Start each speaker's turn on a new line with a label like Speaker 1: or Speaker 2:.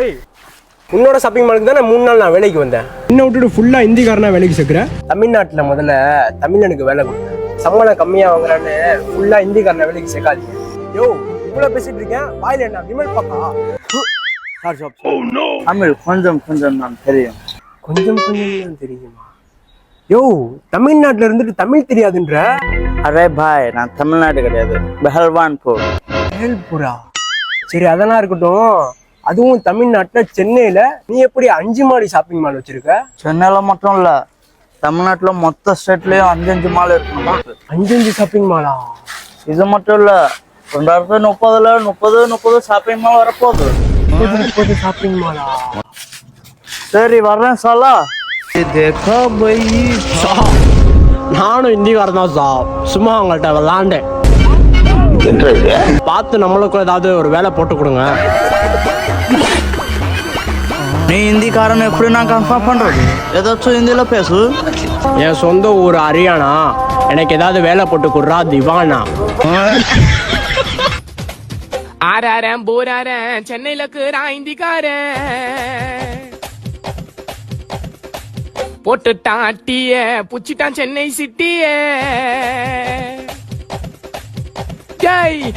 Speaker 1: ஏய், உன்னோட ஷாப்பிங் மாலுக்கு தான் நான் 3 நாள் நான் வேலைக்கு வந்தேன். இன்னும் விட்டுட்டு ஃபுல்லா இந்திக்காரனா வேலைக்கு சேர்க்கிறேன். தமிழ்நாட்டுல முதல்ல தமிழனுக்கு வேலை கொடுத்தேன். சம்பளம் கம்மியா வாங்குறான்னு ஃபுல்லா இந்திக்காரனா வேலைக்கு சேர்க்காதீங்க. யோ, இவ்வளவு பேசிட்டு இருக்கேன், வாயில என்ன விமல் பாக்கா?
Speaker 2: தமிழ் கொஞ்சம் கொஞ்சம் தான் தெரியும்.
Speaker 1: கொஞ்சம் கொஞ்சம் தெரியுமா? யோ, தமிழ்நாட்டுல இருந்துட்டு தமிழ் தெரியாதுன்ற?
Speaker 2: அரே பாய், நான் தமிழ்நாடு கிடையாது, பெஹல்வான்பூர்.
Speaker 1: புரா. சரி, அதெல்லாம் இருக்கட்டும். அதுவும் தமிழ்நாட்டுல சென்னையில நீ எப்படி 5 மாடி ஷாப்பிங் மால் வச்சிருக்க?
Speaker 2: சென்னையில மட்டும் இல்ல, தமிழ்நாட்டுல மொத்த ஸ்டேட்லயும் 5 மால் இருக்கு.
Speaker 1: 5 ஷாப்பிங் மாலா?
Speaker 2: இது மட்டும் இல்ல, 2030ல 30 ஷாப்பிங் மால் வரப்போகுது.
Speaker 1: 30 ஷாப்பிங் மாலா?
Speaker 2: சரி, வர்றேன் சாலா.
Speaker 1: நானும் இந்திக்காரன் தான் சார். சும்மா அவங்கள்ட்ட விளாண்டேன். பார்த்து நம்மளுக்கும் ஏதாவது ஒரு வேலை போட்டு கொடுங்க.
Speaker 2: நீ ஹிந்திக்காரன் எப்படி நான் கன்ஃபார்ம் பண்றது? ஏதாச்சும் ஹிந்தியில பேசு.
Speaker 1: என் சொந்த ஊர் ஹரியானா. எனக்கு ஏதாவது வேலை போட்டு கொடுறா திவானா.
Speaker 3: ஆறாரன் போறாரன் சென்னையில இருக்கிறான் இந்திக்காரன். போட்டுட்டான் அட்டிய புச்சிட்டான் சென்னை சிட்டிய. ஜெய்